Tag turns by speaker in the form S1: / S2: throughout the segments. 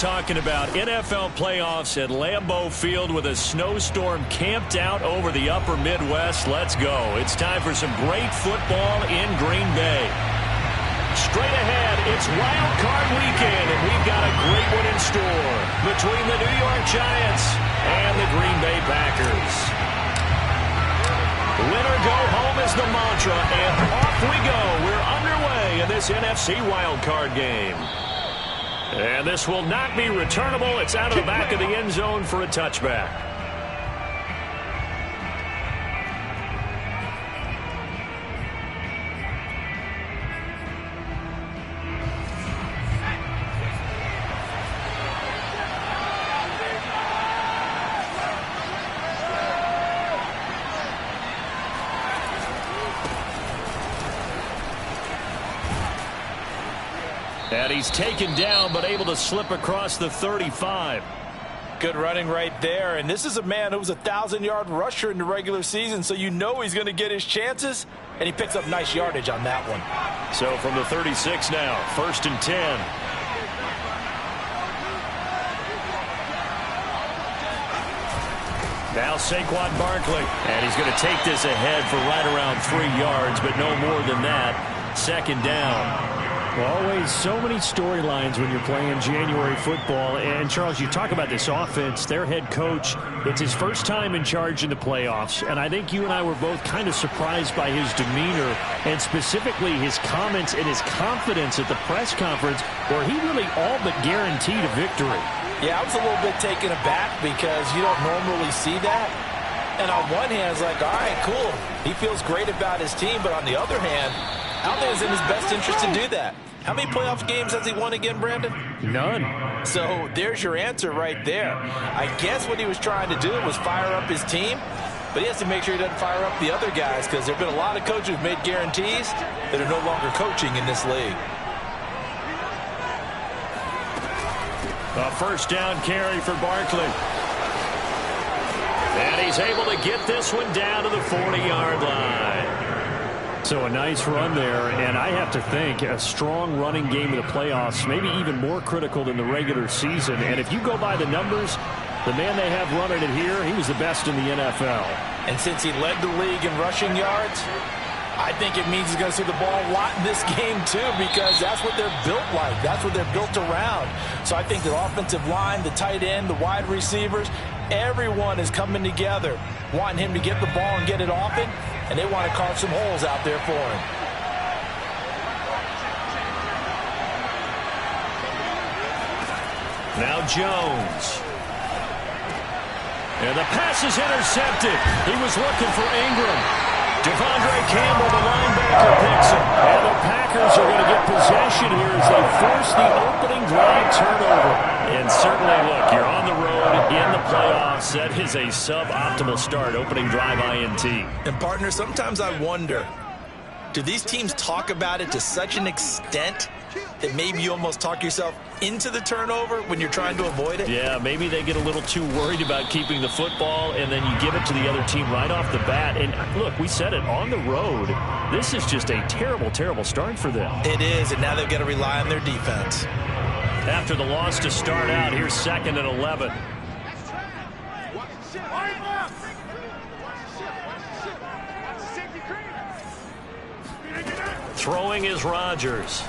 S1: talking about. NFL playoffs at Lambeau Field with a snowstorm camped out over the upper Midwest. Let's go. It's time for some great football in Green Bay. Straight ahead, it's Wild Card Weekend, and we've got a great one in store between the New York Giants and the Green Bay Packers. Win or go home is the mantra, and off we go. We're underway in this NFC Wild Card game. And this will not be returnable. It's out of the back of the end zone for a touchback. And he's taken down, but able to slip across the 35.
S2: Good running right there. And this is a man who was a 1,000-yard rusher in the regular season, so you know he's going to get his chances, and he picks up nice yardage on that one.
S1: So from the 36 now, 1st and 10. Now Saquon Barkley. And he's going to take this ahead for right around 3 yards, but no more than that. 2nd down.
S3: Well, always so many storylines when you're playing January football. And, Charles, you talk about this offense, their head coach, it's his first time in charge in the playoffs. And I think you and I were both kind of surprised by his demeanor and specifically his comments and his confidence at the press conference where he really all but guaranteed a victory.
S2: Yeah, I was a little bit taken aback because you don't normally see that. And on one hand, it's like, all right, cool. He feels great about his team. But on the other hand, I don't think it's in his best interest to do that. How many playoff games has he won again, Brandon?
S3: None.
S2: So there's your answer right there. I guess what he was trying to do was fire up his team, but he has to make sure he doesn't fire up the other guys because there have been a lot of coaches who've made guarantees that are no longer coaching in this league.
S1: A 1st down carry for Barkley. And he's able to get this one down to the 40-yard line.
S3: So a nice run there, and I have to think a strong running game in the playoffs, maybe even more critical than the regular season. And if you go by the numbers, the man they have running it here, he was the best in the NFL.
S2: And since he led the league in rushing yards, I think it means he's going to see the ball a lot in this game too because that's what they're built like. That's what they're built around. So I think the offensive line, the tight end, the wide receivers, everyone is coming together, wanting him to get the ball and get it often. And they want to carve some holes out there for him.
S1: Now Jones. And the pass is intercepted. He was looking for Ingram. Devondre Campbell, the linebacker, picks him. And the Packers are going to get possession here as they force the opening drive turnover. And certainly, look, you're on the road in the playoffs. That is a suboptimal start, opening drive INT.
S2: And, partner, sometimes I wonder, do these teams talk about it to such an extent that maybe you almost talk yourself into the turnover when you're trying to avoid it?
S1: Yeah, maybe they get a little too worried about keeping the football, and then you give it to the other team right off the bat. And, look, we said it, on the road, this is just a terrible, terrible start for them.
S2: It is, and now they've got to rely on their defense.
S1: After the loss to start out, here's 2nd and 11. Throwing is Rodgers.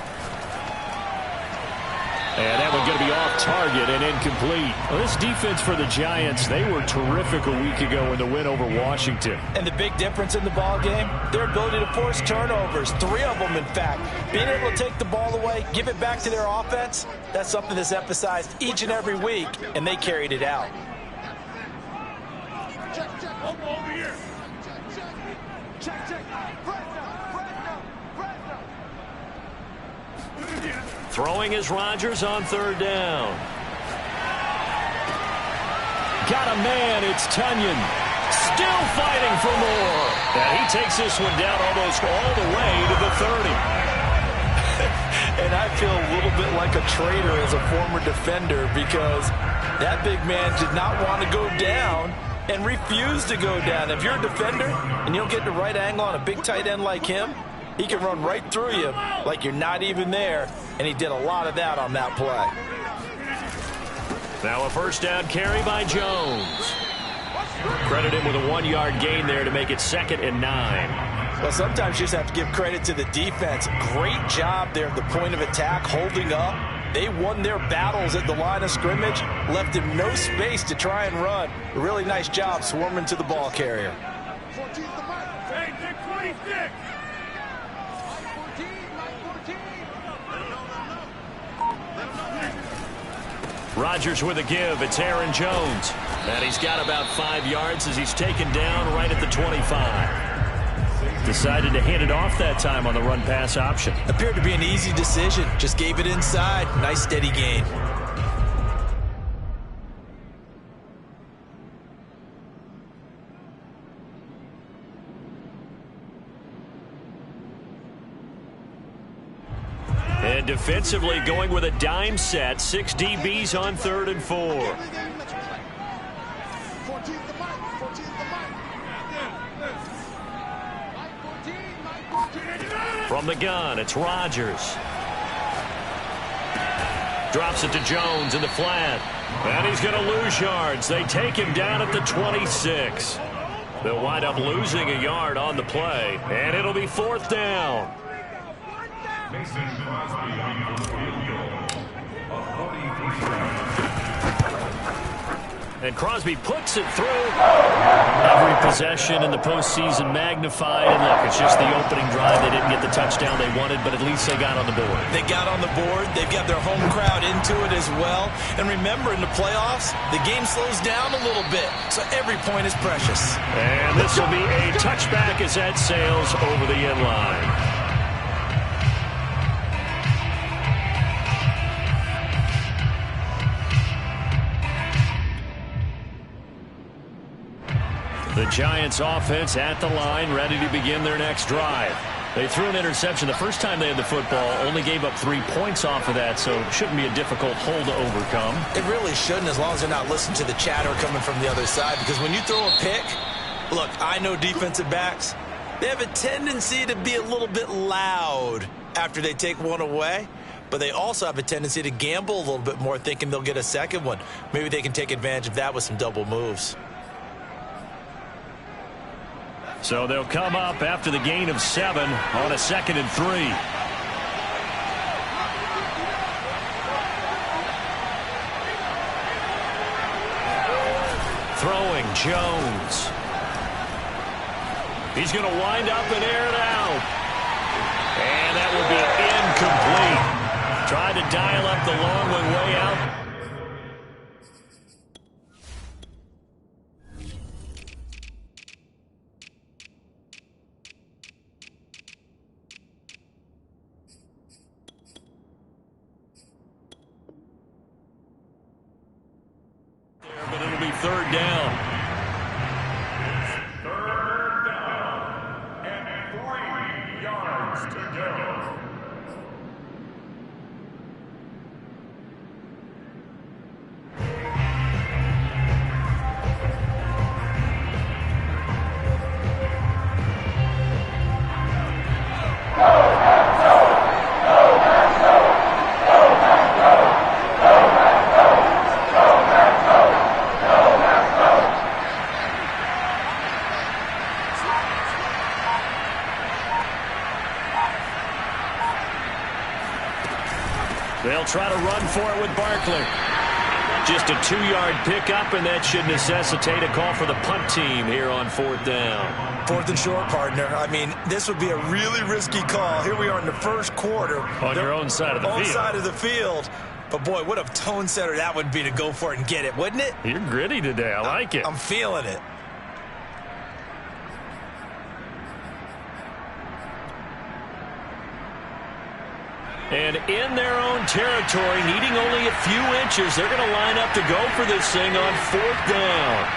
S1: And that one going to be off target and incomplete.
S3: Well, this defense for the Giants, they were terrific a week ago in the win over Washington.
S2: And the big difference in the ball game, their ability to force turnovers, 3 of them in fact. Being able to take the ball away, give it back to their offense, that's something that's emphasized each and every week, and they carried it out.
S4: Check. Over here. Check.
S1: Throwing is Rodgers on 3rd down. Got a man, it's Tunyon. Still fighting for more. And he takes this one down almost all the way to the 30.
S2: And I feel a little bit like a traitor as a former defender because that big man did not want to go down and refused to go down. If you're a defender and you don't get the right angle on a big tight end like him, he can run right through you like you're not even there, and he did a lot of that on that play.
S1: Now a first down carry by Jones. Credit him with a 1-yard gain there to make it 2nd and 9.
S2: Well, sometimes you just have to give credit to the defense. Great job there at the point of attack, holding up. They won their battles at the line of scrimmage, left him no space to try and run. A really nice job swarming to the ball carrier.
S4: 14's the mark. Hey, Nick 26. 14, 14.
S1: Rodgers with a give. It's Aaron Jones. And he's got about 5 yards as he's taken down right at the 25. Decided to hand it off that time on the run-pass option.
S2: Appeared to be an easy decision. Just gave it inside. Nice steady gain.
S1: And defensively going with a dime set. 6 DBs on 3rd and 4.
S4: 14's the mark. 14's the mark.
S1: From the gun, it's Rodgers. Drops it to Jones in the flat. And he's going to lose yards. They take him down at the 26. They'll wind up losing a yard on the play. And it'll be 4th down. And Crosby puts it through. Every possession in the postseason magnified. And look, it's just the opening drive. They didn't get the touchdown they wanted, but at least they got on the board.
S2: They got on the board. They've got their home crowd into it as well. And remember, in the playoffs, the game slows down a little bit, so every point is precious.
S1: And this will be a touchback as that sails over the end line. The Giants offense at the line, ready to begin their next drive. They threw an interception the first time they had the football, only gave up 3 points off of that, so it shouldn't be a difficult hole to overcome.
S2: It really shouldn't, as long as they're not listening to the chatter coming from the other side, because when you throw a pick, look, I know defensive backs, they have a tendency to be a little bit loud after they take one away, but they also have a tendency to gamble a little bit more, thinking they'll get a second one. Maybe they can take advantage of that with some double moves.
S1: So they'll come up after the gain of 7 on a 2nd and 3. Throwing Jones. He's going to wind up and air it out. And that will be incomplete. Tried to dial up the long one way out. But it'll be 3rd down.
S5: 3rd down and 3 yards to go.
S1: They'll try to run for it with Barkley. Just a 2-yard pickup, and that should necessitate a call for the punt team here on 4th down.
S2: 4th and short, partner. I mean, this would be a really risky call. Here we are in the first quarter.
S1: On your own side of the field.
S2: Own side of the field. But, boy, what a tone setter that would be to go for it and get it, wouldn't it?
S1: You're gritty today. I like it.
S2: I'm feeling it.
S1: And in their own territory, needing only a few inches, they're going to line up to go for this thing on 4th down.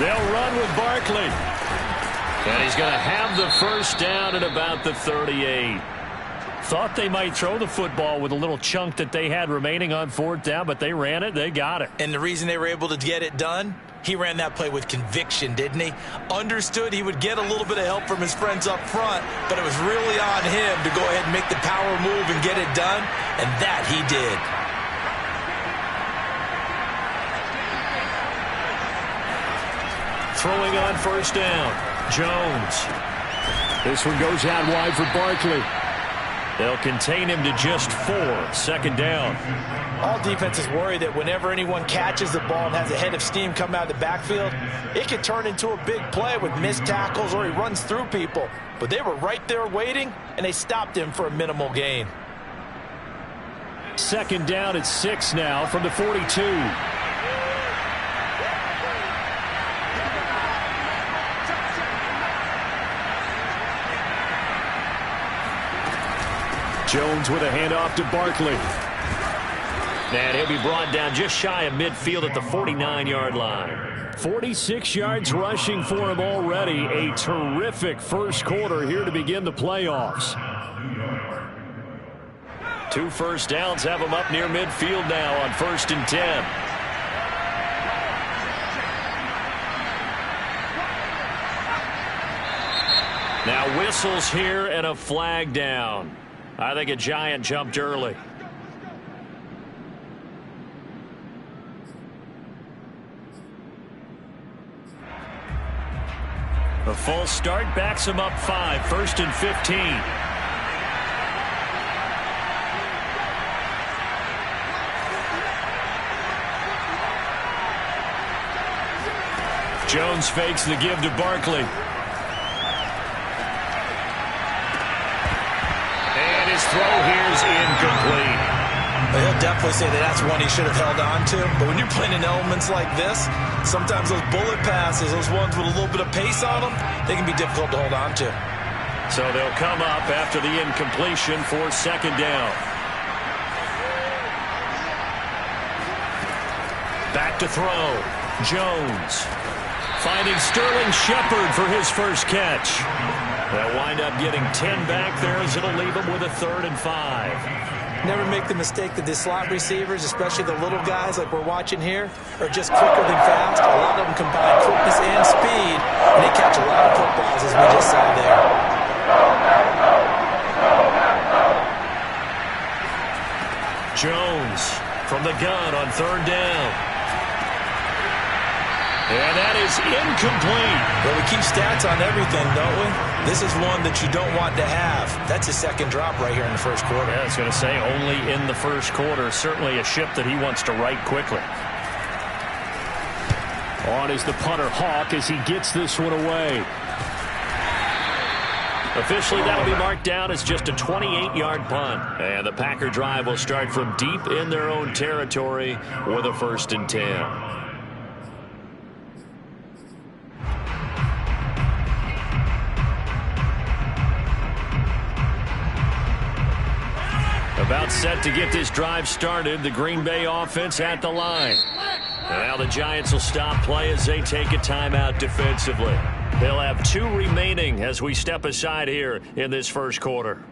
S1: They'll run with Barkley. And he's going to have the first down at about the 38.
S3: Thought they might throw the football with a little chunk that they had remaining on 4th down, but they ran it. They got it.
S2: And the reason they were able to get it done, he ran that play with conviction, didn't he? Understood he would get a little bit of help from his friends up front, but it was really on him to go ahead and make the power move and get it done, and that he did.
S3: Throwing on 1st down, Jones. This one goes out wide for Barkley. They'll contain him to just 4. 2nd down.
S2: All defenses worry that whenever anyone catches the ball and has a head of steam come out of the backfield, it can turn into a big play with missed tackles or he runs through people. But they were right there waiting, and they stopped him for a minimal gain.
S3: 2nd down at 6 now from the 42. Jones with a handoff to Barkley. And he'll be brought down just shy of midfield at the 49-yard line. 46 yards rushing for him already. A terrific first quarter here to begin the playoffs. 2 first downs have him up near midfield now on 1st and 10. Now whistles here and a flag down. I think a Giant jumped early. A false start backs him up 5. 1st and 15. Jones fakes the give to Barkley. And his throw here is incomplete.
S2: He'll definitely say that that's one he should have held on to. But when you're playing in elements like this, sometimes those bullet passes, those ones with a little bit of pace on them, they can be difficult to hold on to.
S3: So they'll come up after the incompletion for 2nd down. Back to throw. Jones finding Sterling Shepard for his first catch. They'll wind up getting 10 back there as it'll leave them with a 3rd and 5.
S2: Never make the mistake that the slot receivers, especially the little guys like we're watching here, are just quicker than fast. A lot of them combine quickness and speed, and they catch a lot of footballs, as we just saw there.
S3: Jones from the gun on 3rd down. And that is incomplete.
S2: Well, we keep stats on everything, don't we? This is one that you don't want to have. That's his 2nd drop right here in the 1st quarter.
S3: Yeah, I was going to say only in the 1st quarter. Certainly a ship that he wants to right quickly. On is the punter Hawk as he gets this one away. Officially, that'll be marked down as just a 28-yard punt. And the Packer drive will start from deep in their own territory with a 1st and 10. About set to get this drive started. The Green Bay offense at the line. Now the Giants will stop play as they take a timeout defensively. They'll have 2 remaining as we step aside here in this 1st quarter.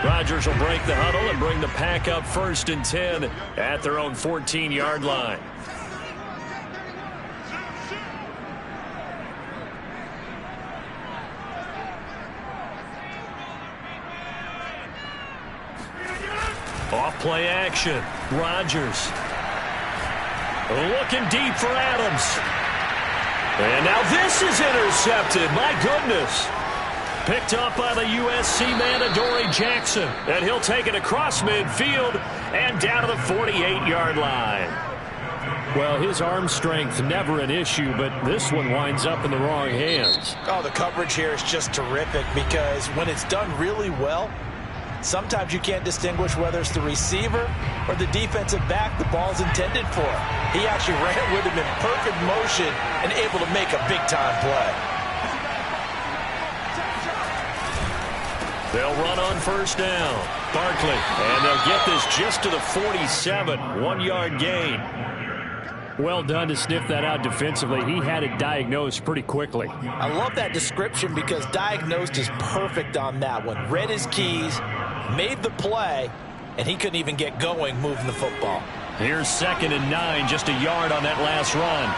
S3: Rodgers will break the huddle and bring the Pack up 1st and 10 at their own 14-yard line. Off play action. Rodgers looking deep for Adams. And now this is intercepted. My goodness. Picked up by the USC man, Adoree Jackson. And he'll take it across midfield and down to the 48-yard line. Well, his arm strength never an issue, but this one winds up in the wrong hands.
S2: Oh, the coverage here is just terrific because when it's done really well, sometimes you can't distinguish whether it's the receiver or the defensive back the ball's intended for. He actually ran with him in perfect motion and able to make a big-time play.
S3: They'll run on 1st down. Barkley, and they'll get this just to the 47. 1-yard gain. Well done to sniff that out defensively. He had it diagnosed pretty quickly.
S2: I love that description because diagnosed is perfect on that one. Read his keys, made the play, and he couldn't even get going moving the football.
S1: Here's 2nd and 9, just a yard on that last run.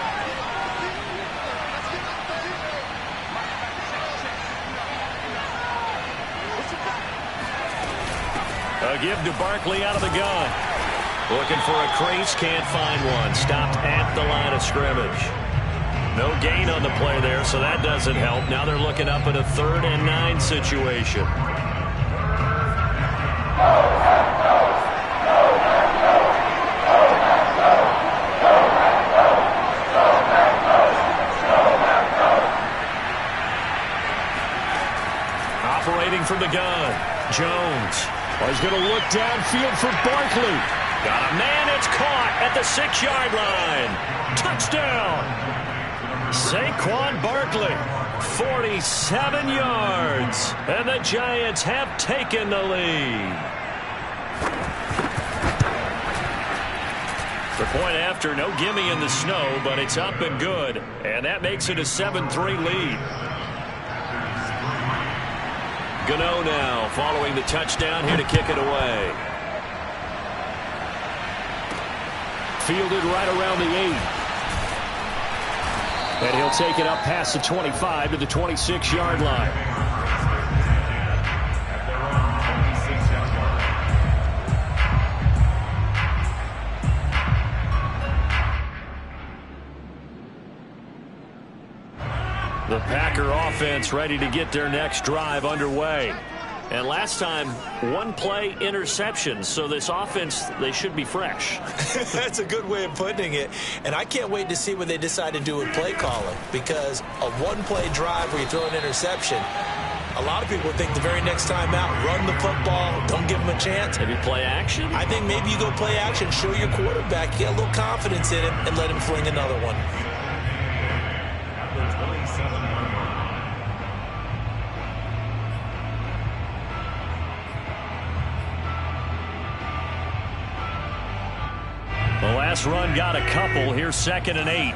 S1: A give to Barkley out of the gun. Looking for a crease, can't find one. Stopped at the line of scrimmage. No gain on the play there, so that doesn't help. Now they're looking up at a 3rd and 9 situation. Operating from the gun, Jones. Oh, he's going to look downfield for Barkley. Got a man, it's caught at the 6-yard line. Touchdown. Saquon Barkley, 47 yards. And the Giants have taken the lead. The point after, no gimme in the snow, but it's up and good. And that makes it a 7-3 lead. Gano now following the touchdown here to kick it away. Fielded right around the 8. And he'll take it up past the 25 to the 26-yard line. The Packer offense ready to get their next drive underway. And last time, 1-play interception. So this offense, they should be fresh.
S2: That's a good way of putting it. And I can't wait to see what they decide to do with play calling. Because a 1-play drive where you throw an interception, a lot of people think the very next time out, run the football, don't give them a chance.
S1: Maybe play action?
S2: I think maybe you go play action, show your quarterback, get a little confidence in him, and let him fling another one.
S1: The last run got a couple. Here's 2nd and 8.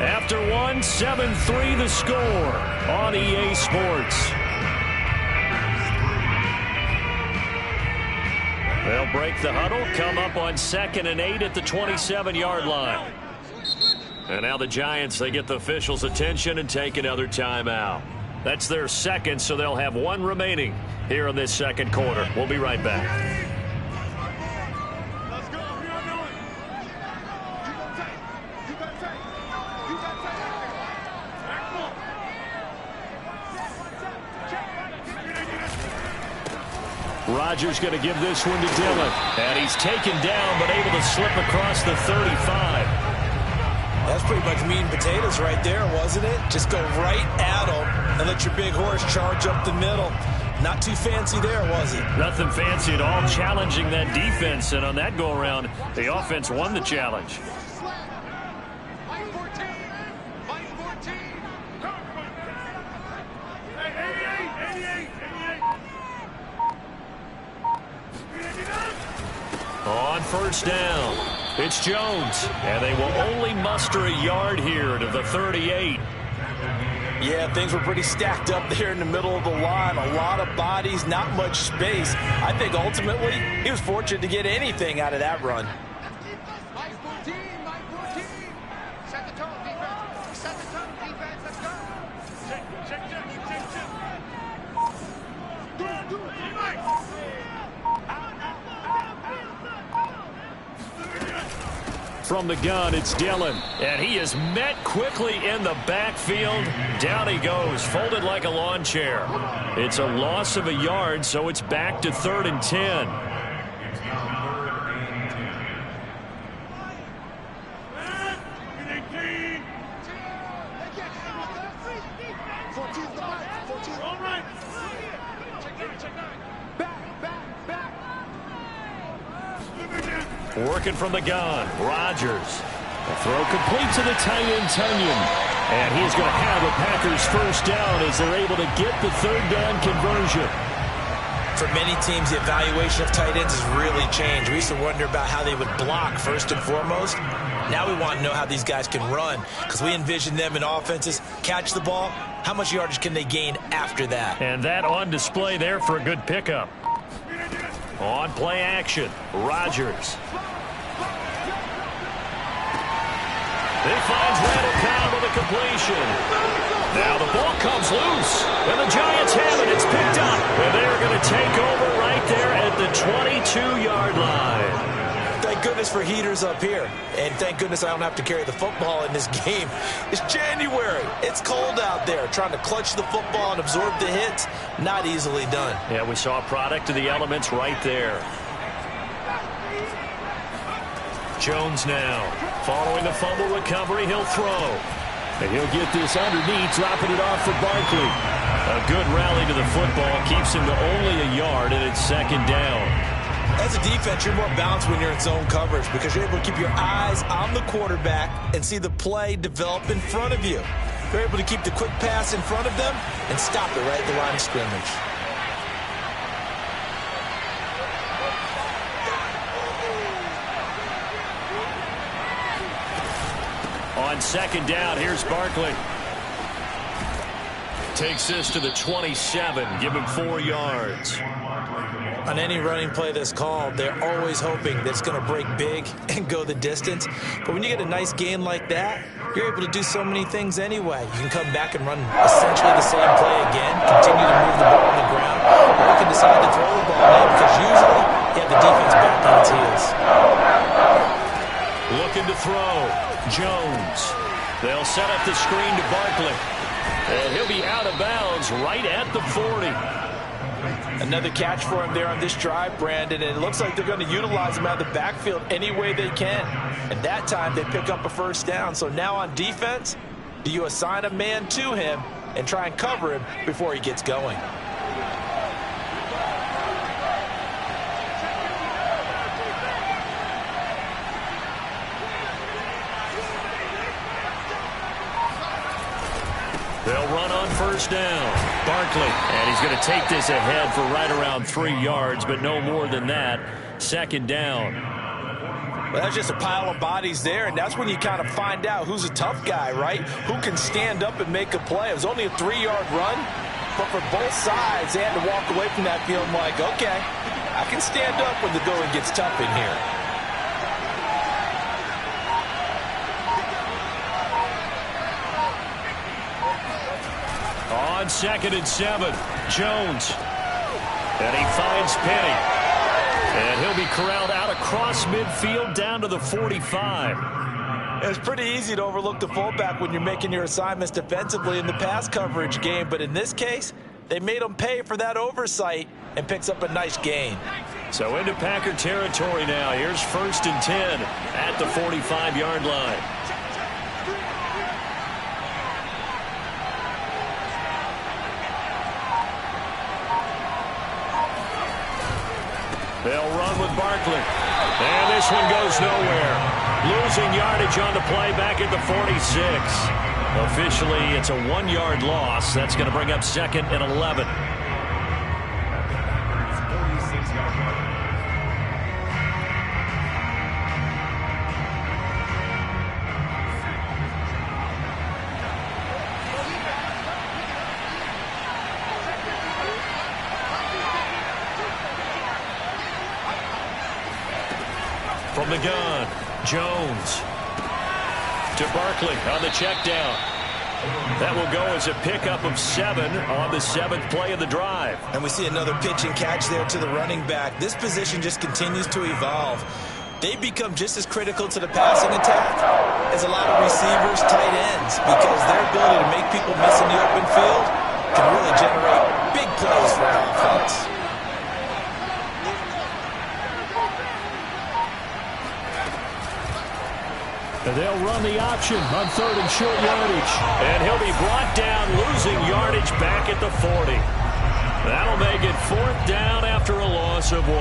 S1: After one, 7-3 the score on EA Sports. They'll break the huddle, come up on 2nd and 8 at the 27-yard line. And now the Giants, they get the officials' attention and take another timeout. That's their 2nd, so they'll have 1 remaining here in this 2nd quarter. We'll be right back. Rodgers going to give this one to Dillon. And he's taken down, but able to slip across the 35.
S2: That's pretty much meat and potatoes right there, wasn't it? Just go right at him and let your big horse charge up the middle. Not too fancy there, was it?
S1: Nothing fancy at all, challenging that defense. And on that go-around, the offense won the challenge. On 1st down. It's Jones, and they will only muster a yard here to the 38.
S2: Yeah, things were pretty stacked up there in the middle of the line. A lot of bodies, not much space. I think ultimately he was fortunate to get anything out of that run.
S4: Set the tone, defense. Set the tone, defense. Let's go. Check. Do it.
S1: From the gun, it's Dillon, and he is met quickly in the backfield. Down he goes, folded like a lawn chair. It's a loss of a yard, so it's back to 3rd and 10. Working from the gun, Rodgers. A throw complete to the tight end, Tunyon. And he's going to have a Packers 1st down as they're able to get the 3rd down conversion.
S2: For many teams, the evaluation of tight ends has really changed. We used to wonder about how they would block first and foremost. Now we want to know how these guys can run, because we envision them in offenses catch the ball. How much yardage can they gain after that?
S3: And that on display there for a good pickup. On play action, Rodgers. He finds Randall Cobb with a completion. Now the ball comes loose, and the Giants have it. It's picked up, and they're going to take over right there at the 22-yard line.
S2: Thank goodness for heaters up here, and thank goodness I don't have to carry the football in this game. It's January. It's cold out there. Trying to clutch the football and absorb the hits, not easily done.
S3: Yeah, we saw a product of the elements right there. Jones now. Following the fumble recovery, he'll throw. And he'll get this underneath, dropping it off for Barkley. A good rally to the football keeps him to only a yard, and it's second down.
S2: As a defense, you're more balanced when you're in zone coverage because you're able to keep your eyes on the quarterback and see the play develop in front of you. You're able to keep the quick pass in front of them and stop it right at the line of scrimmage.
S3: On second down, here's Barkley. Takes this to the 27, give him 4 yards.
S2: On any running play that's called, they're always hoping that it's going to break big and go the distance. But when you get a nice gain like that, you're able to do so many things anyway. You can come back and run essentially the same play again, continue to move the ball on the ground, or you can decide to throw the ball now because usually you have the defense back on its heels.
S3: Looking to throw. Jones. They'll set up the screen to Barkley. And he'll be out of bounds right at the 40.
S2: Another catch for him there on this drive, Brandon, and it looks like they're going to utilize him out of the backfield any way they can. And that time they pick up a first down. So now on defense, do you assign a man to him and try and cover him before he gets going?
S3: They'll run on first down. Barkley, and he's going to take this ahead for right around 3 yards, but no more than that. Second down.
S2: Well, that's just a pile of bodies there, and that's when you kind of find out who's a tough guy, right? Who can stand up and make a play. It was only a 3-yard run, but for both sides, they had to walk away from that feeling like, okay, I can stand up when the going gets tough in here.
S3: On second and 7, Jones. And he finds Penny. And he'll be corralled out across midfield down to the 45.
S2: It's pretty easy to overlook the fullback when you're making your assignments defensively in the pass coverage game. But in this case, they made him pay for that oversight and picks up a nice gain.
S3: So into Packer territory now. Here's first and 10 at the 45-yard line. They'll run with Barkley. And this one goes nowhere. Losing yardage on the play back at the 46. Officially, it's a 1-yard loss. That's going to bring up second and 11. From the gun, Jones to Barkley on the check down. That will go as a pickup of 7 on the 7th play of the drive.
S2: And we see another pitch and catch there to the running back. This position just continues to evolve. They become just as critical to the passing attack as a lot of receivers, tight ends, because their ability to make people miss in the open field can really generate big plays for an offense.
S3: And they'll run the option on third and short yardage. And he'll be brought down, losing yardage back at the 40. That'll make it 4th down after a loss of 1.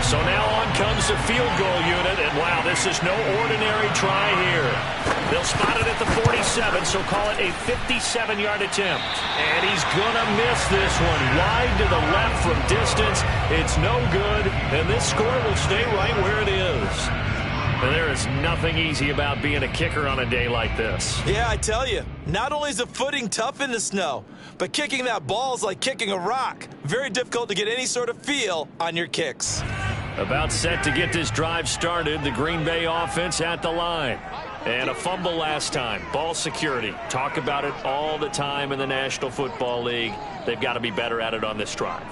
S3: So now on comes the field goal unit. And wow, this is no ordinary try here. They'll spot it at the 47, so call it a 57-yard attempt. And he's going to miss this one. Wide to the left from distance. It's no good, and this score will stay right where it is. And there is nothing easy about being a kicker on a day like this.
S2: Yeah, I tell you, not only is the footing tough in the snow, but kicking that ball is like kicking a rock. Very difficult to get any sort of feel on your kicks.
S3: About set to get this drive started, the Green Bay offense at the line. And a fumble last time. Ball security. Talk about it all the time in the National Football League. They've got to be better at it on this drive.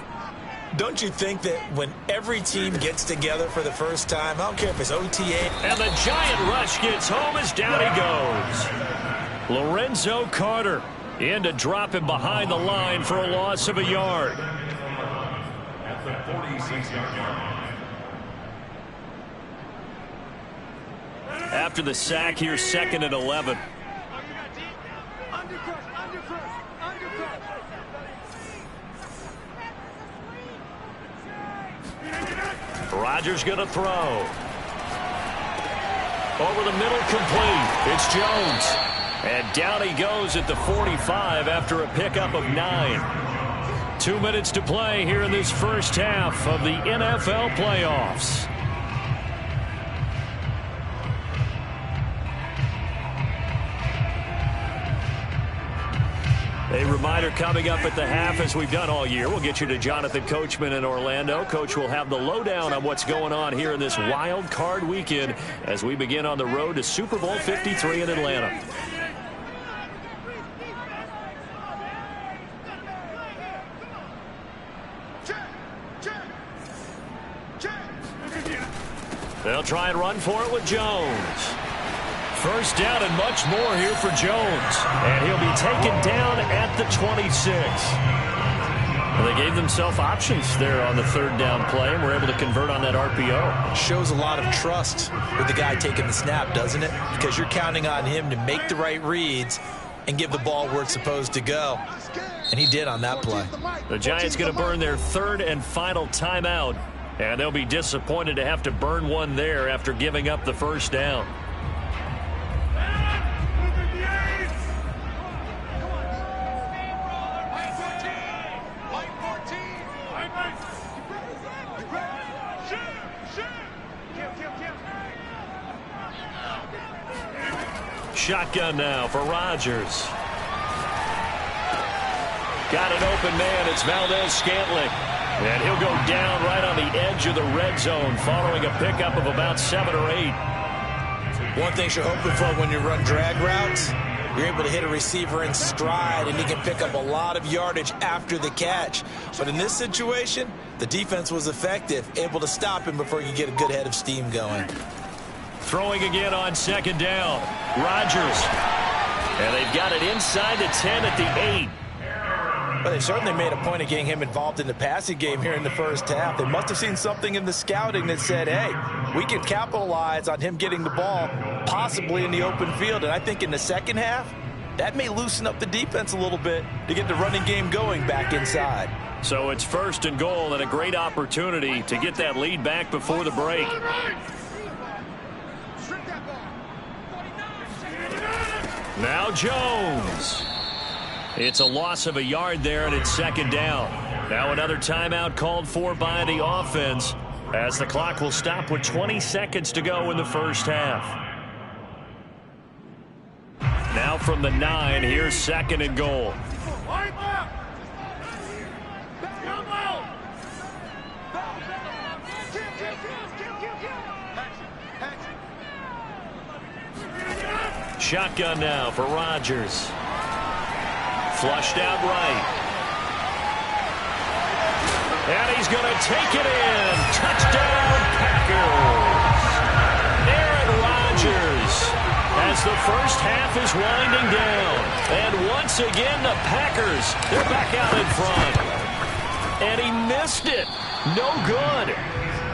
S2: Don't you think that when every team gets together for the first time, I don't care if it's OTA.
S3: And the giant rush gets home as down he goes. Lorenzo Carter in to drop him behind the line for a loss of a yard.
S5: At the 46-yard line.
S3: After the sack, here's 2nd and 11. Rodgers going to throw. Over the middle, complete. It's Jones. And down he goes at the 45 after a pickup of 9. 2 minutes to play here in this first half of the NFL playoffs. A reminder coming up at the half, as we've done all year. We'll get you to Jonathan Coachman in Orlando. Coach will have the lowdown on what's going on here in this wild card weekend as we begin on the road to Super Bowl 53 in Atlanta. They'll try and run for it with Jones. First down and much more here for Jones. And he'll be taken down at the 26. Well, they gave themselves options there on the 3rd down play and were able to convert on that RPO.
S2: Shows a lot of trust with the guy taking the snap, doesn't it? Because you're counting on him to make the right reads and give the ball where it's supposed to go. And he did on that play.
S3: The Giants going to burn their 3rd and final timeout. And they'll be disappointed to have to burn one there after giving up the first down. Shotgun now for Rodgers. Got an open man. It's Valdez-Scantling. And he'll go down right on the edge of the red zone following a pickup of about 7 or 8.
S2: One thing you're hoping for when you run drag routes, you're able to hit a receiver in stride and he can pick up a lot of yardage after the catch. But in this situation, the defense was effective, able to stop him before you get a good head of steam going.
S3: Throwing again on 2nd down. Rodgers. And they've got it inside the 10 at the 8.
S2: Well, they certainly made a point of getting him involved in the passing game here in the first half. They must have seen something in the scouting that said, hey, we can capitalize on him getting the ball possibly in the open field. And I think in the second half, that may loosen up the defense a little bit to get the running game going back inside.
S3: So it's 1st and goal and a great opportunity to get that lead back before the break. Now Jones. It's a loss of a yard there, and it's 2nd down. Now another timeout called for by the offense as the clock will stop with 20 seconds to go in the first half. Now from the 9, here's 2nd and goal. Shotgun now for Rodgers. Flushed out right. And he's going to take it in. Touchdown, Packers. Aaron Rodgers as the first half is winding down. And once again, the Packers, they're back out in front. And he missed it. No good.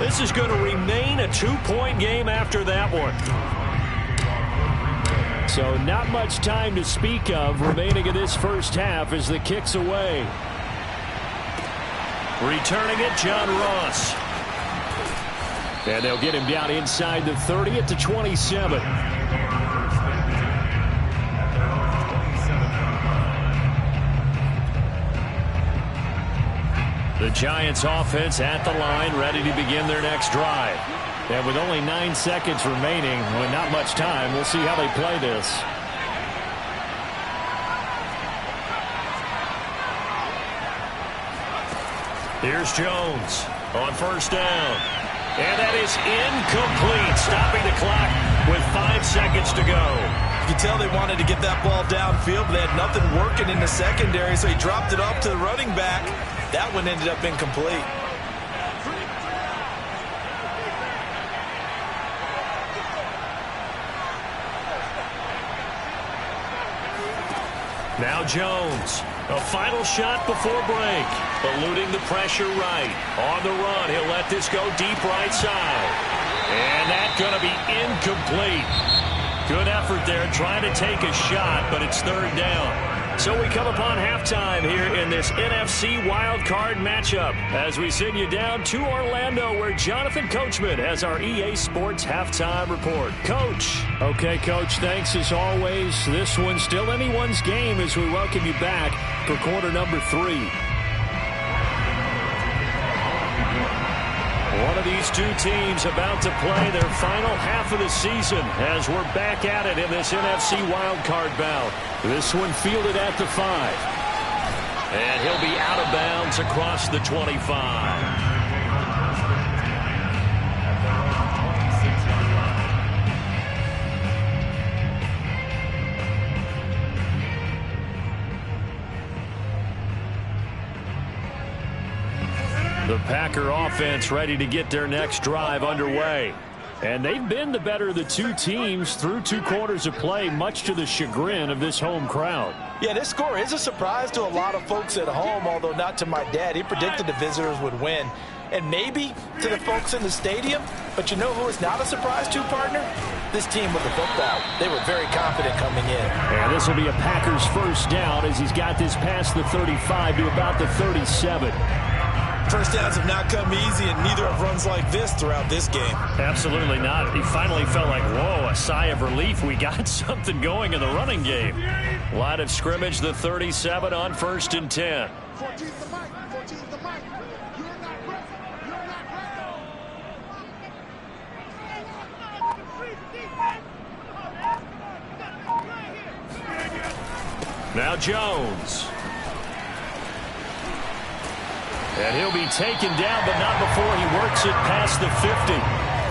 S3: This is going to remain a 2-point game after that one. So not much time to speak of remaining in this first half as the kick's away. Returning it, John Ross. And they'll get him down inside the 30 at the 27.
S1: Giants offense at the line, ready to begin their next drive.
S3: And with only 9 seconds remaining, with not much time, we'll see how they play this.
S1: Here's Jones on first down. And that is incomplete, stopping the clock with 5 seconds to go.
S2: You can tell they wanted to get that ball downfield, but they had nothing working in the secondary, so he dropped it off to the running back. That one ended up incomplete.
S1: Now Jones, a final shot before break. Eluding the pressure right. On the run, he'll let this go deep right side. And that's going to be incomplete. Good effort there trying to take a shot, but it's third down. So we come upon halftime here in this NFC wildcard matchup as we send you down to Orlando where Jonathan Coachman has our EA Sports halftime report. Coach.
S3: Okay, Coach, thanks as always. This one's still anyone's game as we welcome you back for quarter number 3.
S1: One of these two teams about to play their final half of the season as we're back at it in this NFC wildcard bout.
S3: This one fielded at the 5.
S1: And he'll be out of bounds across the 25. The Packer offense ready to get their next drive underway.
S3: And they've been the better of the two teams through 2 quarters of play, much to the chagrin of this home crowd.
S2: Yeah, this score is a surprise to a lot of folks at home, although not to my dad. He predicted the visitors would win. And maybe to the folks in the stadium, but you know who is not a surprise to, partner? This team with the football. They were very confident coming in.
S3: And this will be a Packers first down as he's got this past the 35 to about the 37.
S2: First downs have not come easy, and neither have runs like this throughout this game.
S3: Absolutely not. He finally felt like, whoa, a sigh of relief. We got something going in the running game.
S1: Line of scrimmage, the 37 on 1st and 10.
S4: 14 the mic. 14 the mic. You're not ready. You're not ready.
S1: Now Jones. And he'll be taken down, but not before he works it past the 50.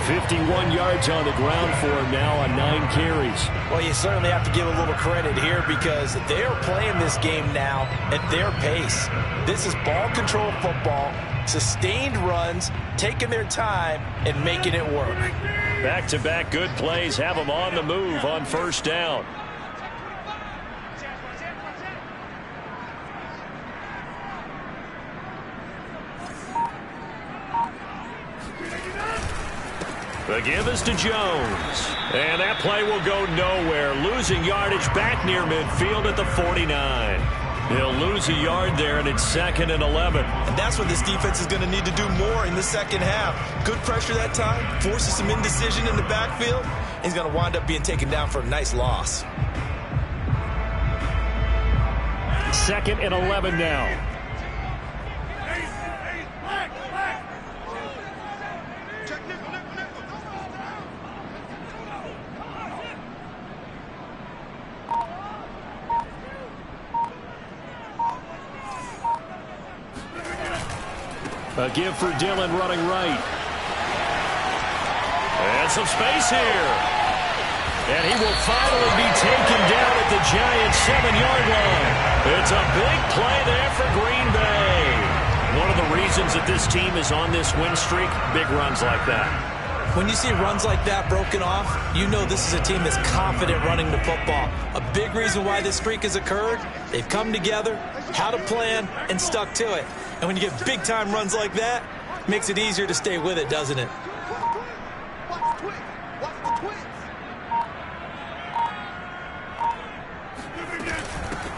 S3: 51 yards on the ground for him now on 9 carries.
S2: Well, you certainly have to give a little credit here because they are playing this game now at their pace. This is ball control football, sustained runs, taking their time, and making it work.
S1: Back-to-back good plays have them on the move on first down. The give is to Jones. And that play will go nowhere. Losing yardage back near midfield at the 49. He'll lose a yard there, and it's 2nd and 11.
S2: And that's what this defense is going to need to do more in the second half. Good pressure that time, forces some indecision in the backfield. He's going to wind up being taken down for a nice loss.
S3: 2nd and 11 now. A give for Dillon running right.
S1: And some space here. And he will finally be taken down at the Giants' 7-yard line. It's a big play there for Green Bay. One of the reasons that this team is on this win streak, big runs like that.
S2: When you see runs like that broken off, you know this is a team that's confident running the football. A big reason why this streak has occurred, they've come together, had a plan, and stuck to it. And when you get big-time runs like that, it makes it easier to stay with it, doesn't it?
S4: Watch the twins. Watch the twins.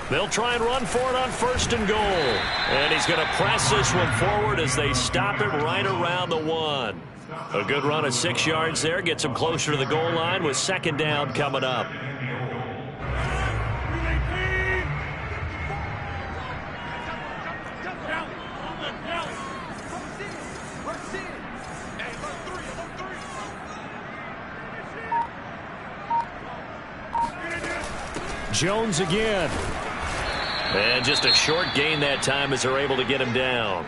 S1: They'll try and run for it on 1st and goal. And he's going to press this one forward as they stop it right around the 1. A good run of 6 yards there. Gets him closer to the goal line with 2nd down coming up.
S3: Jones again.
S1: And just a short gain that time as they're able to get him down.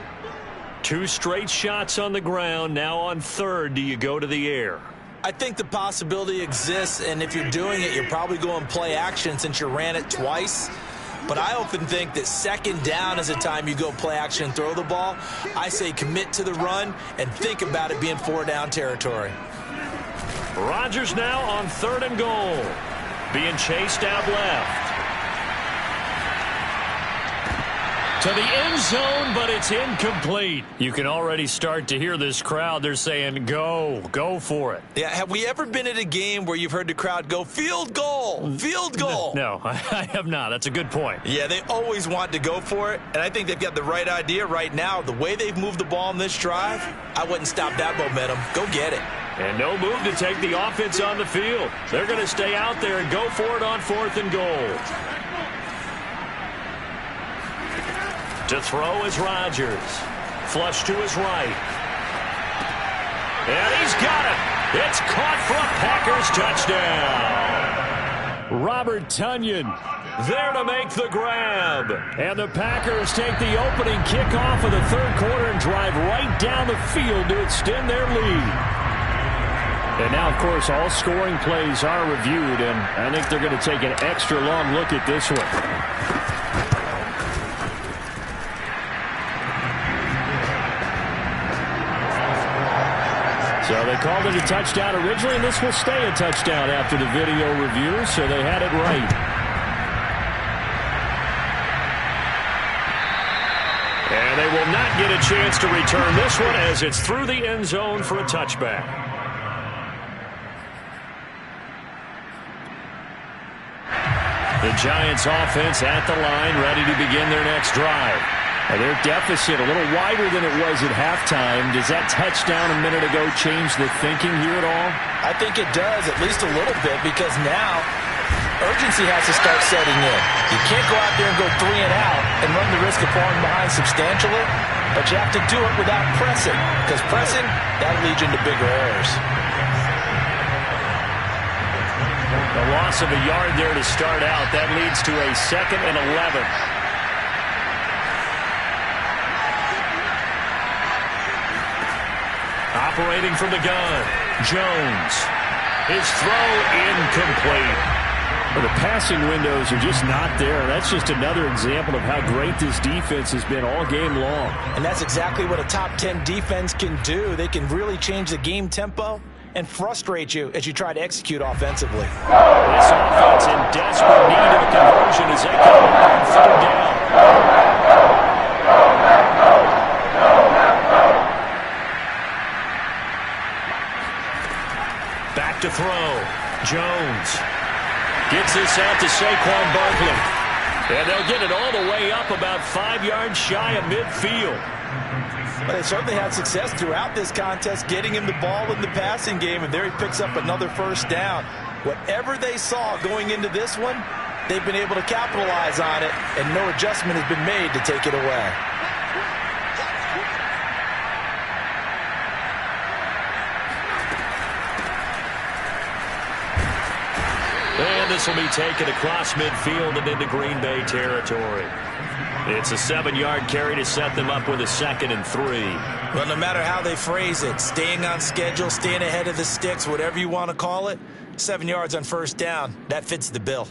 S1: 2 straight shots on the ground. Now on third, do you go to the air?
S2: I think the possibility exists, and if you're doing it, you're probably going play action since you ran it twice. But I often think that second down is the time you go play action and throw the ball. I say commit to the run and think about it being 4 down territory.
S1: Rodgers now on third and goal. Being chased out left. To the end zone, but it's incomplete. You can already start to hear this crowd. They're saying, go for it.
S2: Yeah, have we ever been at a game where you've heard the crowd go, field goal, field goal?
S1: No, I have not. That's a good point.
S2: Yeah, they always want to go for it, and I think they've got the right idea right now. The way they've moved the ball in this drive, I wouldn't stop that momentum. Go get it.
S1: And no move to take the offense on the field. They're going to stay out there and go for it on 4th and goal. To throw is Rodgers. Flush to his right. And he's got it. It's caught for a Packers touchdown.
S3: Robert Tonyan
S1: There to make the grab.
S3: And the Packers take the opening kickoff of the third quarter and drive right down the field to extend their lead. And now, of course, all scoring plays are reviewed, and I think they're going to take an extra long look at this one. So they called it a touchdown originally, and this will stay a touchdown after the video review, so they had it right.
S1: And they will not get a chance to return this one as it's through the end zone for a touchback. The Giants offense at the line, ready to begin their next drive.
S3: And their deficit a little wider than it was at halftime. Does that touchdown a minute ago change the thinking here at all?
S2: I think it does, at least a little bit, because now urgency has to start setting in. You can't go out there and go 3 and out and run the risk of falling behind substantially, but you have to do it without pressing, because pressing, that'll lead you into bigger errors.
S1: The loss of a yard there to start out. That leads to a 2nd and 11. Operating from the gun, Jones. His throw incomplete.
S3: Well, the passing windows are just not there. That's just another example of how great this defense has been all game long.
S2: And that's exactly what a top 10 defense can do. They can really change the game tempo and frustrate you as you try to execute offensively.
S1: This offense in desperate need of a conversion as they come on 3rd down. Back to throw. Jones gets this out to Saquon Barkley. And they'll get it all the way up about 5 yards shy of midfield.
S2: But they certainly had success throughout this contest, getting him the ball in the passing game, and there he picks up another 1st down. Whatever they saw going into this one, they've been able to capitalize on it, and no adjustment has been made to take it away.
S1: And this will be taken across midfield and into Green Bay territory. It's a 7-yard carry to set them up with a 2nd and 3.
S2: Well, no matter how they phrase it, staying on schedule, staying ahead of the sticks, whatever you want to call it, 7 yards on 1st down, that fits the bill.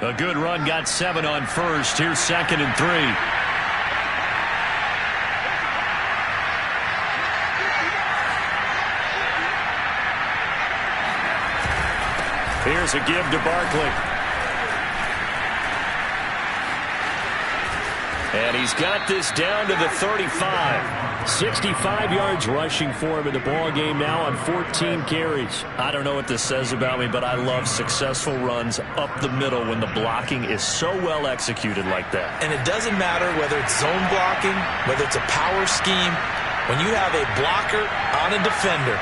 S1: A good run, got 7 on 1st. Here's 2nd and 3. Here's a give to Barkley. And he's got this down to the 35.
S3: 65 yards rushing for him in the ball game now on 14 carries.
S1: I don't know what this says about me, but I love successful runs up the middle when the blocking is so well executed like that.
S2: And it doesn't matter whether it's zone blocking, whether it's a power scheme. When you have a blocker on a defender,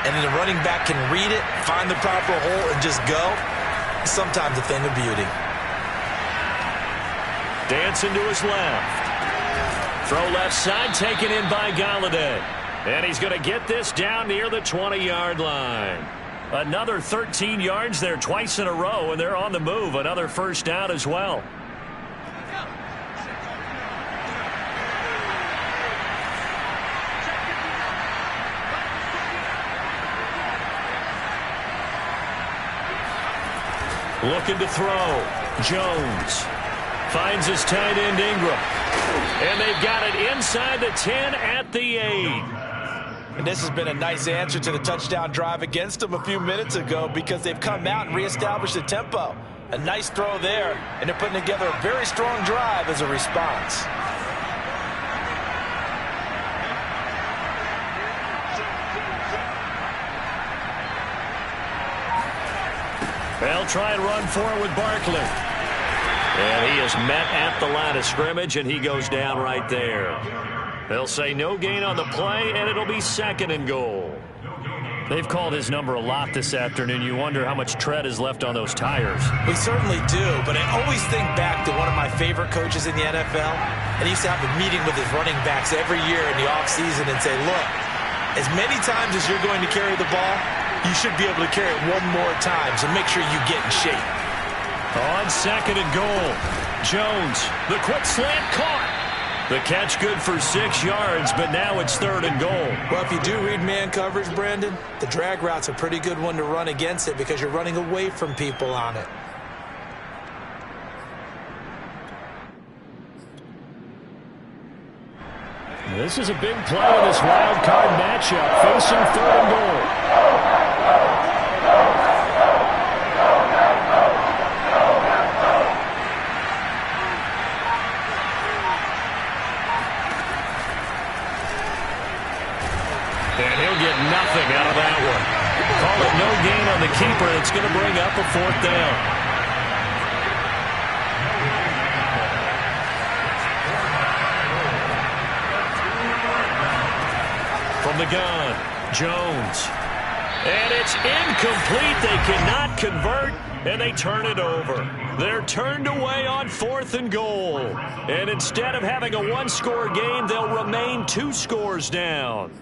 S2: and then the running back can read it, find the proper hole, and just go, sometimes a thing of beauty.
S1: Dancing to his left. Throw left side taken in by Galladay. And he's going to get this down near the 20-yard line. Another 13 yards there twice in a row, and they're on the move. Another first down as well. Looking to throw. Jones finds his tight end Ingram. And they've got it inside the 10 at the 8.
S2: And this has been a nice answer to the touchdown drive against them a few minutes ago because they've come out and reestablished the tempo. A nice throw there, and they're putting together a very strong drive as a response.
S1: They'll try and run for it with Barkley. And he is met at the line of scrimmage, and he goes down right there. They'll say no gain on the play, and it'll be 2nd and goal.
S3: They've called his number a lot this afternoon. You wonder how much tread is left on those tires.
S2: We certainly do, but I always think back to one of my favorite coaches in the NFL, and he used to have a meeting with his running backs every year in the offseason and say, look, as many times as you're going to carry the ball, you should be able to carry it one more time, so make sure you get in shape.
S1: On 2nd and goal, Jones, the quick slant caught. The catch good for 6 yards, but now it's 3rd and goal.
S2: Well, if you do read man coverage, Brandon, the drag route's a pretty good one to run against it because you're running away from people on it.
S3: This is a big play in this wild card matchup, facing 3rd and goal.
S1: And he'll get nothing out of that one. Call it no gain on the keeper. It's going to bring up a 4th down. From the gun, Jones. And it's incomplete. They cannot convert, and they turn it over. They're turned away on 4th and goal. And instead of having a one-score game, they'll remain 2 scores down.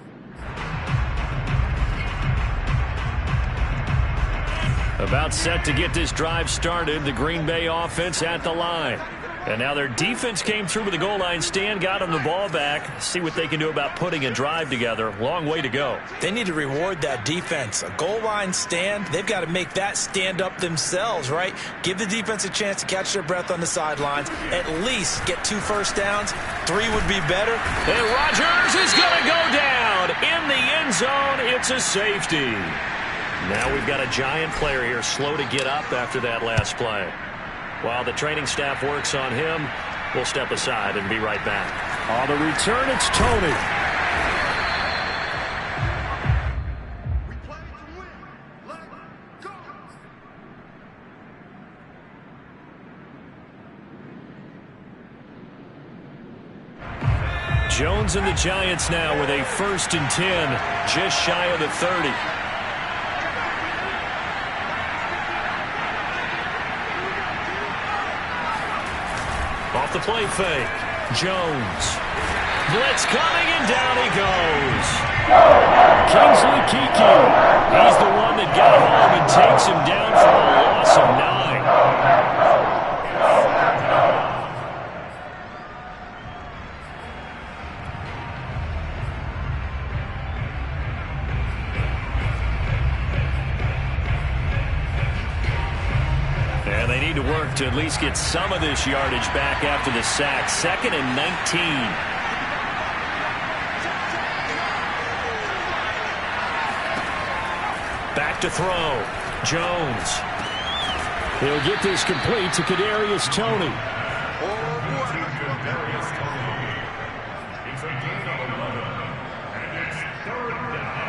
S1: About set to get this drive started, the Green Bay offense at the line. And now their defense came through with the goal line stand, got them the ball back. See what they can do about putting a drive together. Long way to go.
S2: They need to reward that defense. A goal line stand, they've got to make that stand up themselves, right? Give the defense a chance to catch their breath on the sidelines. At least get 2 first downs. 3 would be better.
S1: And Rodgers is going to go down. In the end zone, it's a safety. Now we've got a Giant player here slow to get up after that last play. While the training staff works on him, we'll step aside and be right back.
S3: On the return, it's Tony.
S4: We play to win. Let's go.
S1: Jones and the Giants now with a 1st and 10, just shy of the 30. Off the play fake. Jones. Blitz coming, and down he goes.
S3: Kingsley Keke.
S1: He's the one that got home and takes him down for a loss of 9. And they need to work to at least get some of this yardage back after the sack. 2nd and 19. Back to throw. Jones.
S3: He'll get this complete to Kadarius Toney.
S5: It's a gain of 11, and it's 3rd down.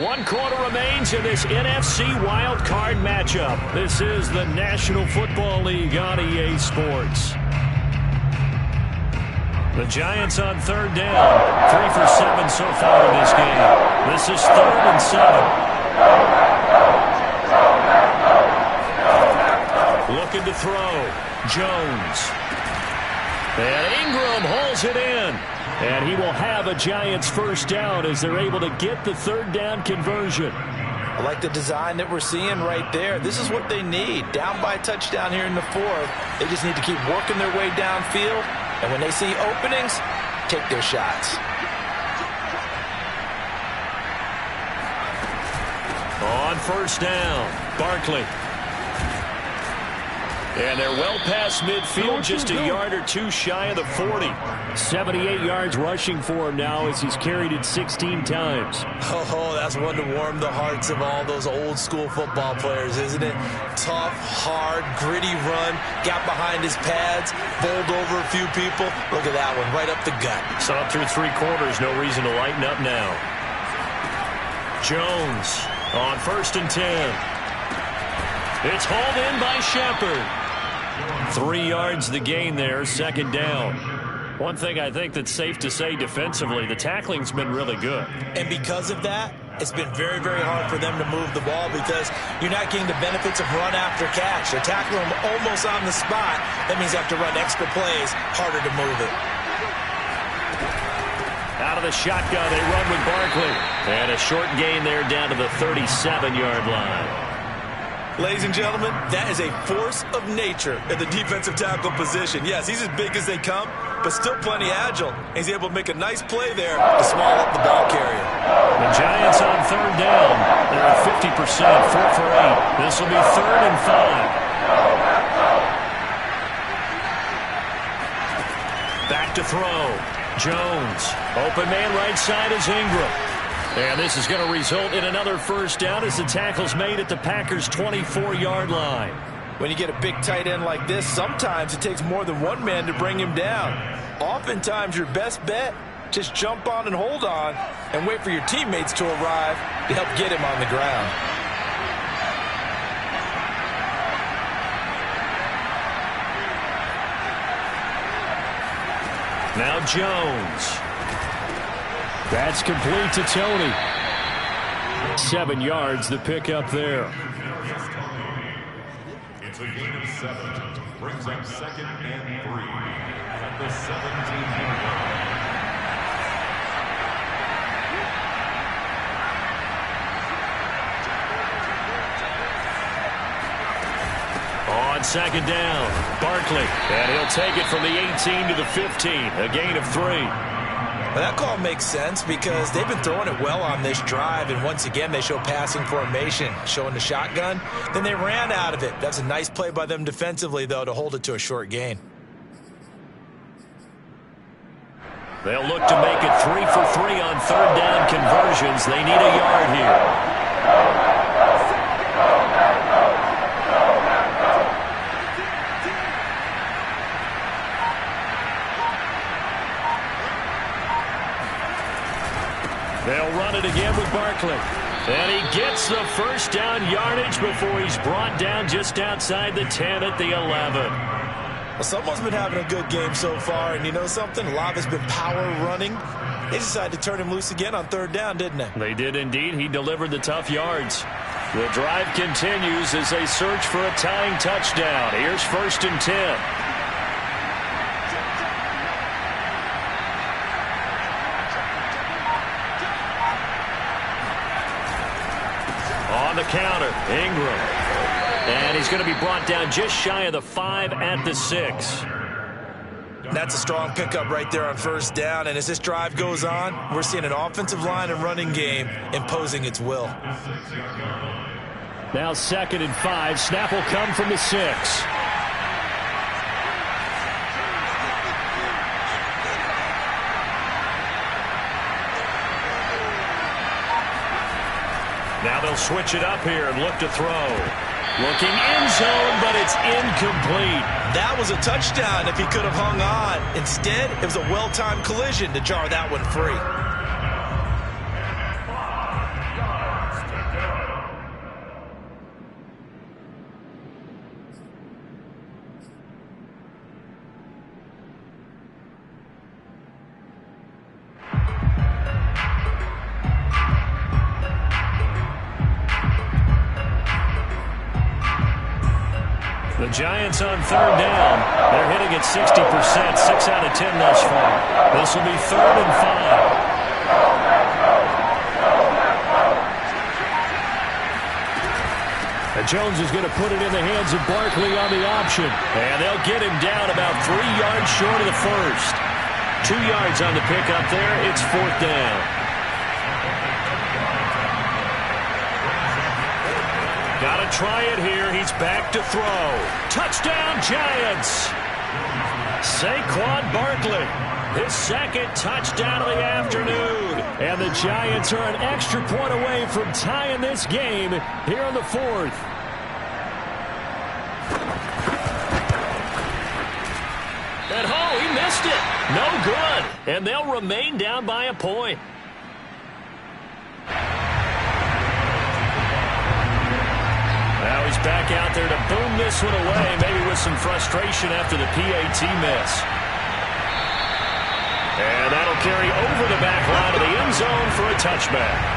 S1: 1 quarter remains in this NFC wild card matchup. This is the National Football League on EA Sports. The Giants on 3rd down. 3 for 7 so far in this game. This is 3rd and 7. Looking to throw. Jones. And Ingram hauls it in. And he will have a Giants first down as they're able to get the third down conversion.
S2: I like the design that we're seeing right there. This is what they need. Down by a touchdown here in the fourth. They just need to keep working their way downfield. And when they see openings, take their shots.
S1: On first down, Barkley. And they're well past midfield, just a yard or two shy of the 40.
S3: 78 yards rushing for him now as he's carried it 16 times.
S2: Oh, that's one to warm the hearts of all those old school football players, isn't it? Tough, hard, gritty run, got behind his pads, bowled over a few people. Look at that one, right up the gut.
S1: Saw it through three quarters, no reason to lighten up now. Jones on 1st and 10. It's hauled in by Shepard. 3 yards the gain there, second down. One thing I think that's safe to say defensively, the tackling's been really good.
S2: And because of that, it's been very, very hard for them to move the ball because you're not getting the benefits of run after catch. They're tackling them almost on the spot. That means you have to run extra plays, harder to move it.
S1: Out of the shotgun, they run with Barkley. And a short gain there down to the 37-yard line.
S2: Ladies and gentlemen, that is a force of nature in the defensive tackle position. Yes, he's as big as they come, but still plenty agile. He's able to make a nice play there to small up the ball carrier.
S1: The Giants on third down. They're at 50%, 4 for 8. This will be 3rd and 5. Back to throw. Jones. Open man right side is Ingram. And this is going to result in another first down as the tackle's made at the Packers' 24-yard line.
S2: When you get a big tight end like this, sometimes it takes more than one man to bring him down. Oftentimes, your best bet, just jump on and hold on and wait for your teammates to arrive to help get him on the ground.
S1: Now Jones. That's complete to Tony. 7 yards, the pickup there.
S5: It's a gain of 7. Brings up 2nd and 3 at the 17-yard line.
S1: On 2nd down, Barkley. And he'll take it from the 18 to the 15. A gain of 3.
S2: Well, that call makes sense because they've been throwing it well on this drive, and once again they show passing formation, showing the shotgun. Then they ran out of it. That's a nice play by them defensively, though, to hold it to a short gain.
S1: They'll look to make it 3 for 3 on third down conversions. They need a yard here. They'll run it again with Barkley. And he gets the first down yardage before he's brought down just outside the 10 at the 11.
S2: Well, someone's been having a good game so far, and you know something? A lot has been power running. They decided to turn him loose again on third down, didn't they?
S1: They did indeed. He delivered the tough yards. The drive continues as they search for a tying touchdown. Here's 1st and 10. On the counter, Ingram. And he's going to be brought down just shy of the 5 at the 6.
S2: That's a strong pickup right there on first down. And as this drive goes on, we're seeing an offensive line and running game imposing its will.
S3: Now 2nd and 5. Snap will come from the 6.
S1: Now they'll switch it up here and look to throw. Looking end zone, but it's incomplete.
S2: That was a touchdown if he could have hung on. Instead, it was a well-timed collision to jar that one free.
S1: The Giants on third down. They're hitting at 60%, 6 out of 10 thus far. This will be 3rd and 5. Jones is going to put it in the hands of Barkley on the option. And they'll get him down about 3 yards short of the first. 2 yards on the pickup there. It's 4th down. Got to try it here. He's back to throw. Touchdown, Giants. Saquon Barkley, his 2nd touchdown of the afternoon. And the Giants are an extra point away from tying this game here in the 4th. And oh, he missed it. No good. And they'll remain down by a point. Now he's back out there to boom this one away, maybe with some frustration after the PAT miss. And that'll carry over the back line of the end zone for a touchback.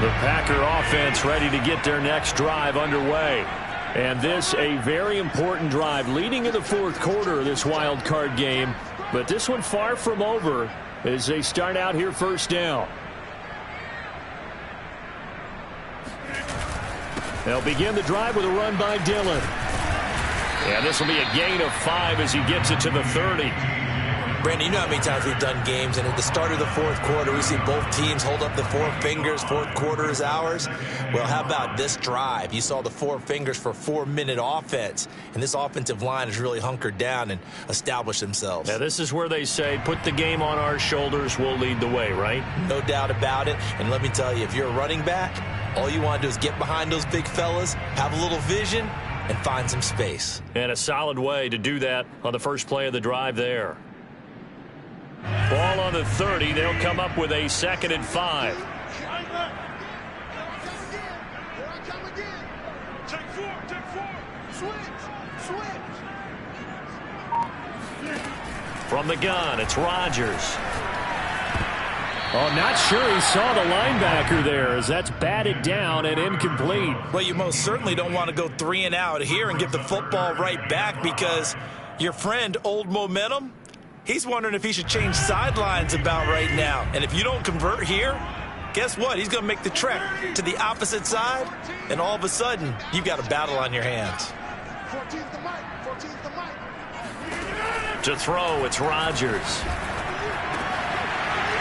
S1: The Packer offense ready to get their next drive underway. And this a very important drive leading in the 4th quarter of this wild card game. But this one far from over as they start out here 1st down. They'll begin the drive with a run by Dillon. And this will be a gain of 5 as he gets it to the 30.
S2: Brandon, you know how many times we've done games, and at the start of the 4th quarter, we see both teams hold up the 4 fingers, 4th quarter is ours. Well, how about this drive? You saw the 4 fingers for 4-minute offense, and this offensive line has really hunkered down and established themselves.
S1: Now, this is where they say, put the game on our shoulders, we'll lead the way, right?
S2: No doubt about it, and let me tell you, if you're a running back, all you want to do is get behind those big fellas, have a little vision, and find some space.
S1: And a solid way to do that on the first play of the drive there. Ball on the 30. They'll come up with a 2nd and 5. From the gun, it's Rodgers.
S3: Oh, not sure he saw the linebacker there as that's batted down and incomplete.
S2: Well, you most certainly don't want to go 3 and out here and get the football right back because your friend, Old Momentum, he's wondering if he should change sidelines about right now. And if you don't convert here, guess what? He's going to make the trek to the opposite side, and all of a sudden, you've got a battle on your hands.
S4: 14's the mic. 14's the mic.
S1: To throw, it's Rodgers.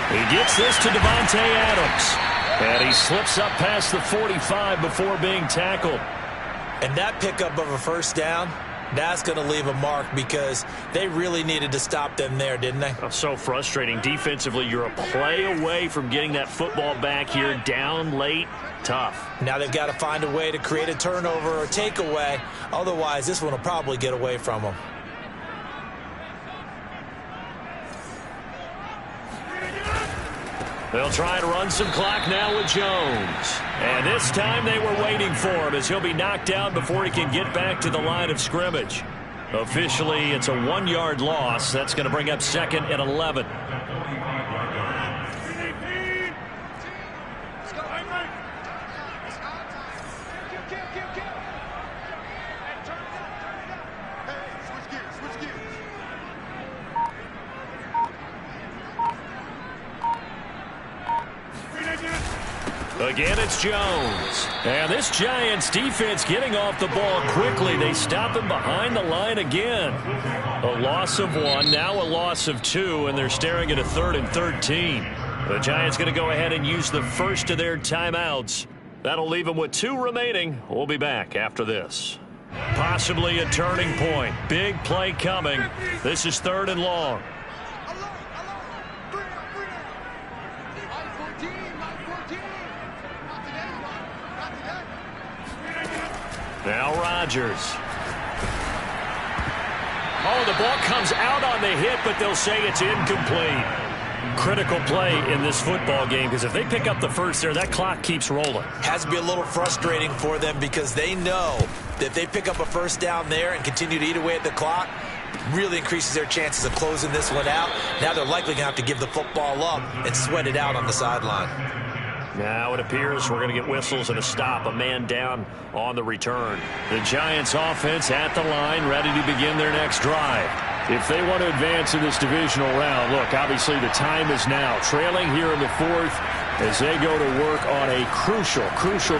S1: He gets this to Devontae Adams. And he slips up past the 45 before being tackled.
S2: And that pickup of a 1st down, that's going to leave a mark because they really needed to stop them there, didn't they?
S1: Oh, so frustrating. Defensively, you're a play away from getting that football back here down late. Tough.
S2: Now they've got to find a way to create a turnover or takeaway. Otherwise, this one will probably get away from them.
S1: They'll try and run some clock now with Jones. And this time they were waiting for him as he'll be knocked down before he can get back to the line of scrimmage. Officially, it's a 1-yard loss. That's going to bring up 2nd and 11. Again, it's Jones. And this Giants defense getting off the ball quickly. They stop him behind the line again. A loss of 1, now a loss of 2, and they're staring at a 3rd and 13. The Giants going to go ahead and use the first of their timeouts. That'll leave them with 2 remaining. We'll be back after this. Possibly a turning point. Big play coming. This is 3rd and long. Now Rodgers. Oh, the ball comes out on the hit, but they'll say it's incomplete. Critical play in this football game because if they pick up the first there, that clock keeps rolling.
S2: Has to be a little frustrating for them because they know that if they pick up a 1st down there and continue to eat away at the clock, really increases their chances of closing this one out. Now they're likely going to have to give the football up and sweat it out on the sideline.
S1: Now it appears we're going to get whistles and a stop. A man down on the return. The Giants offense at the line, ready to begin their next drive. If they want to advance in this divisional round, look, obviously the time is now. Trailing here in the fourth as they go to work on a crucial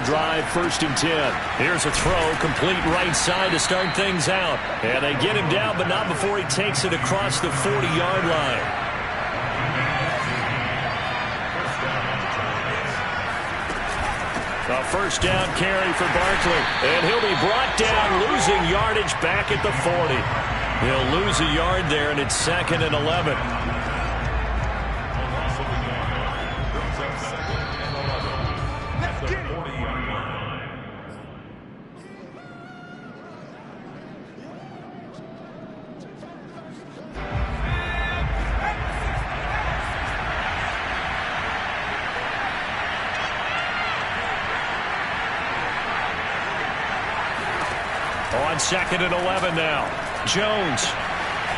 S1: drive, 1st and 10. Here's a throw, complete right side to start things out. And they get him down, but not before he takes it across the 40-yard line. A 1st down carry for Barkley. And he'll be brought down, losing yardage back at the 40. He'll lose a yard there, and it's 2nd and 11. On 2nd and 11 now. Jones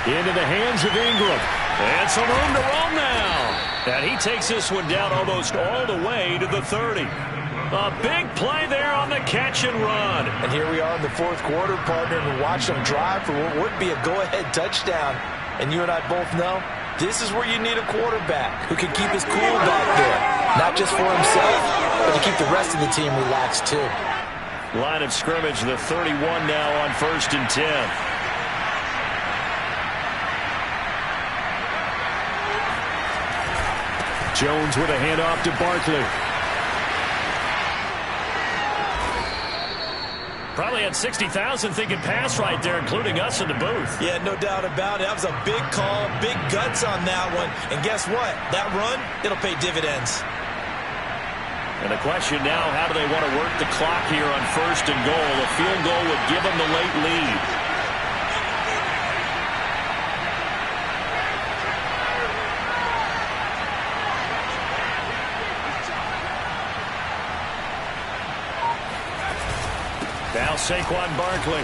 S1: into the hands of Ingram. And some room to roam now. And he takes this one down almost all the way to the 30. A big play there on the catch and run.
S2: And here we are in the 4th quarter, partner, and watch them drive for what would be a go-ahead touchdown. And you and I both know this is where you need a quarterback who can keep his cool back there. Not just for himself, but to keep the rest of the team relaxed too.
S1: Line of scrimmage, the 31 now on 1st and 10. Jones with a handoff to Barkley. Probably had 60,000 thinking pass right there, including us in the booth.
S2: Yeah, no doubt about it. That was a big call, big guts on that one. And guess what? That run, it'll pay dividends.
S1: And the question now, how do they want to work the clock here on 1st and goal? A field goal would give them the late lead. Now Saquon Barkley.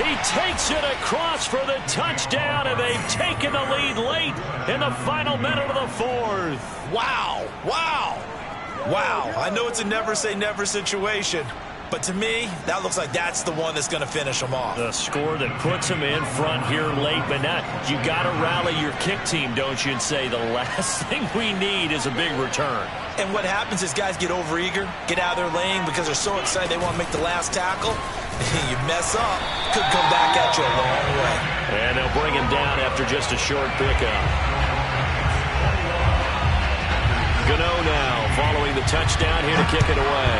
S1: He takes it across for the touchdown, and they've taken the lead late in the final minute of the 4th.
S2: Wow, wow. Wow, I know it's a never-say-never situation, but to me, that looks like that's the one that's going to finish them off.
S1: The score that puts them in front here late, but now you got to rally your kick team, don't you, and say the last thing we need is a big return.
S2: And what happens is guys get overeager, get out of their lane because they're so excited they want to make the last tackle. You mess up, could come back at you a long way.
S1: And they'll bring him down after just a short pickup. Gano now following the touchdown here to kick it away.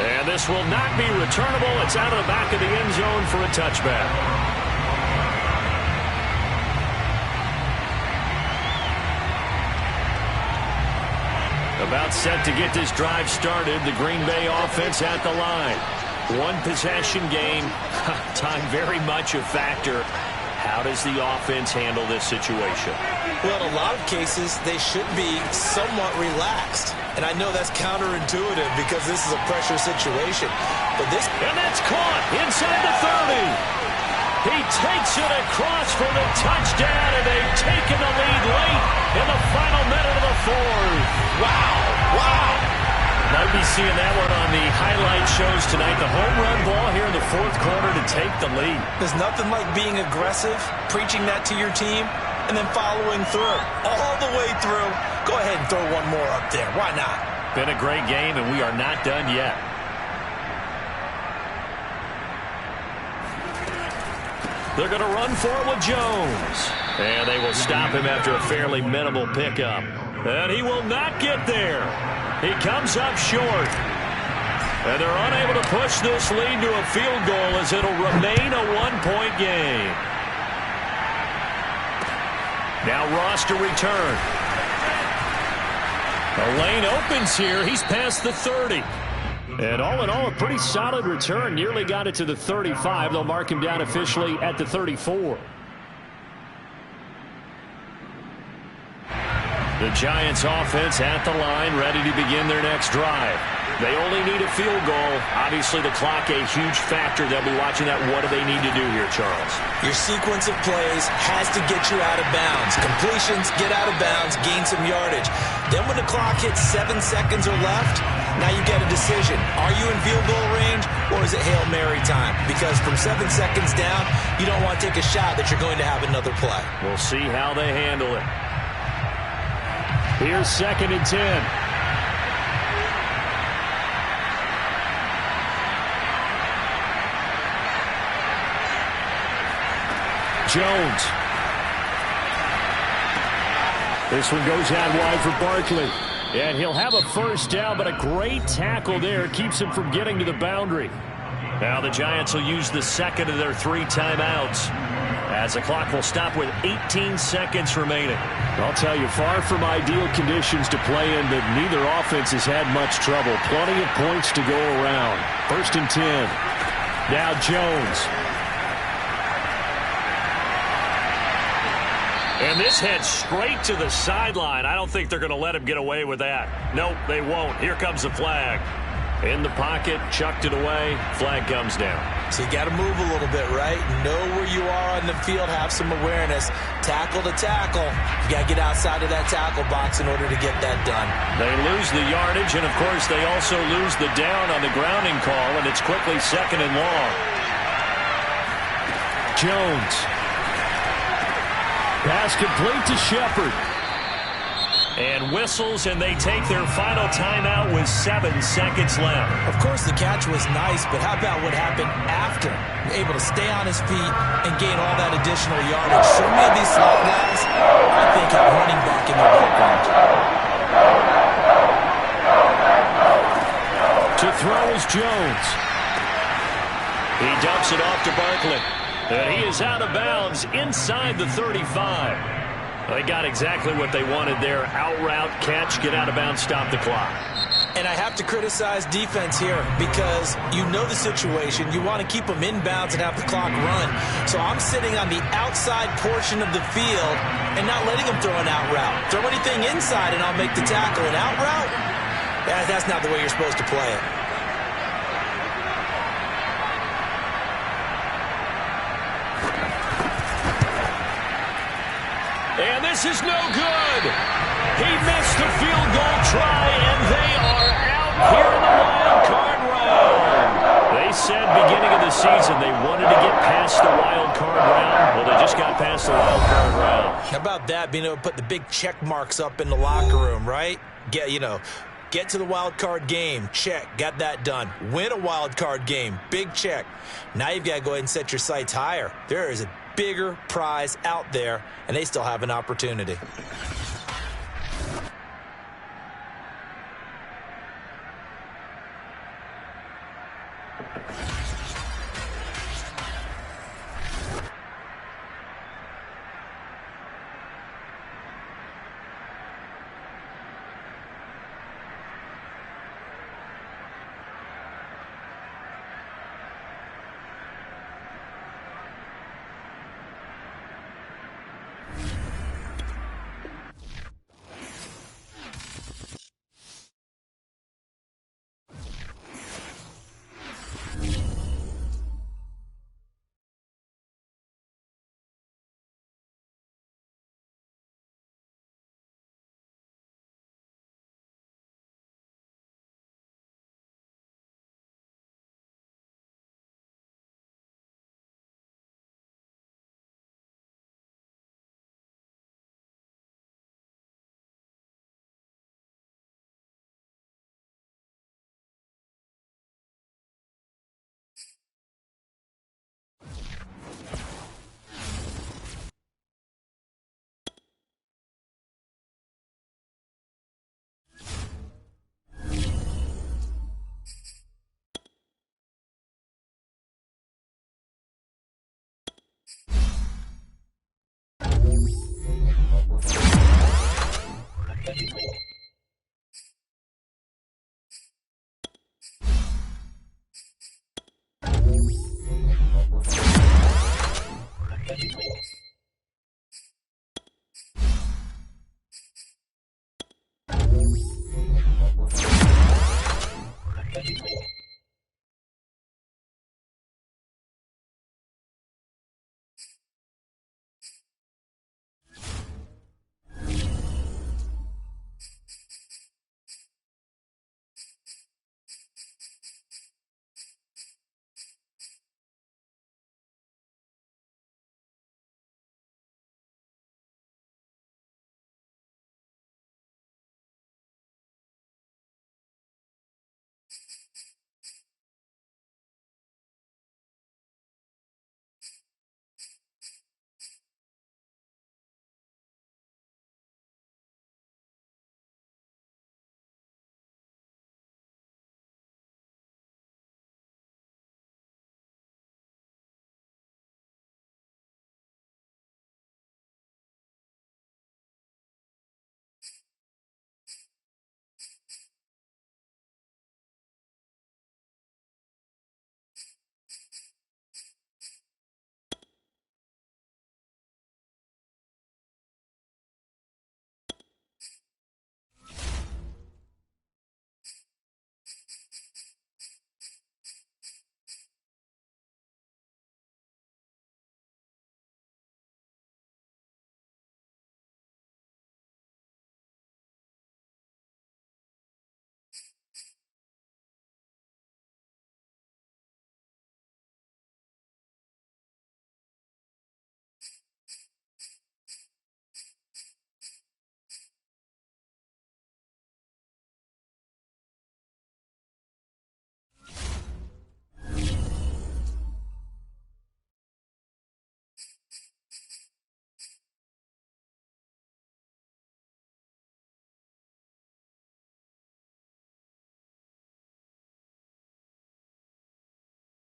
S1: And this will not be returnable. It's out of the back of the end zone for a touchback. About set to get this drive started. The Green Bay offense at the line. One possession game. Time very much a factor. How does the offense handle this situation?
S2: Well, in a lot of cases, they should be somewhat relaxed. And I know that's counterintuitive because this is a pressure situation. But this...
S1: And that's caught inside the 30. He takes it across for the touchdown, and they've taken the lead late in the final minute of the 4th.
S2: Wow, wow.
S1: Might be seeing that one on the highlight shows tonight. The home run ball here in the 4th quarter to take the lead.
S2: There's nothing like being aggressive, preaching that to your team, and then following through. All the way through. Go ahead and throw one more up there. Why not?
S1: Been a great game, and we are not done yet. They're going to run for it with Jones. And they will stop him after a fairly minimal pickup. And he will not get there. He comes up short. And they're unable to push this lead to a field goal as it'll remain a one-point game. Now Ross to return. The lane opens here. He's past the 30. And all in all, a pretty solid return. Nearly got it to the 35. They'll mark him down officially at the 34. The Giants offense at the line, ready to begin their next drive. They only need a field goal. Obviously, the clock a huge factor. They'll be watching that. What do they need to do here, Charles?
S2: Your sequence of plays has to get you out of bounds. Completions, get out of bounds, gain some yardage. Then when the clock hits 7 seconds or left, now you get a decision. Are you in field goal range, or is it Hail Mary time? Because from 7 seconds down, you don't want to take a shot that you're going to have another play.
S1: We'll see how they handle it.
S3: Here's 2nd and 10. Jones. This one goes out wide for Barkley. And he'll have a first down, but a great tackle there keeps him from getting to the boundary.
S1: Now the Giants will use the second of their 3 timeouts, as the clock will stop with 18 seconds remaining.
S3: I'll tell you, far from ideal conditions to play in, but neither offense has had much trouble. Plenty of points to go around. 1st and 10. Now Jones.
S1: And this heads straight to the sideline. I don't think they're going to let him get away with that. Nope, they won't. Here comes the flag. In the pocket, chucked it away. Flag comes down.
S2: So you got to move a little bit, right? Know where you are on the field. Have some awareness. Tackle to tackle. You got to get outside of that tackle box in order to get that done.
S1: They lose the yardage, and, of course, they also lose the down on the grounding call, and it's quickly 2nd and long.
S3: Jones. Pass complete to Shepard.
S1: And whistles, and they take their final timeout with 7 seconds left.
S2: Of course, the catch was nice, but how about what happened after? Able to stay on his feet and gain all that additional yardage. So many of these slot guys, I think, have running back in their background.
S3: To throw is Jones.
S1: He dumps it off to Barkley. And he is out of bounds inside the 35. They got exactly what they wanted there. Out route, catch, get out of bounds, stop the clock.
S2: And I have to criticize defense here because you know the situation. You want to keep them in bounds and have the clock run. So I'm sitting on the outside portion of the field and not letting them throw an out route. Throw anything inside and I'll make the tackle. An out route? That's not the way you're supposed to play it.
S1: And this is no good. He missed the field goal try, and they are out here in the wild card round. They said beginning of the season they wanted to get past the wild card round. Well, they just got past the wild card round.
S2: How about that, being able to put the big check marks up in the locker room, right? Get to the wild card game. Check. Got that done. Win a wild card game. Big check. Now you've got to go ahead and set your sights higher. There is a bigger prize out there, and they still have an opportunity.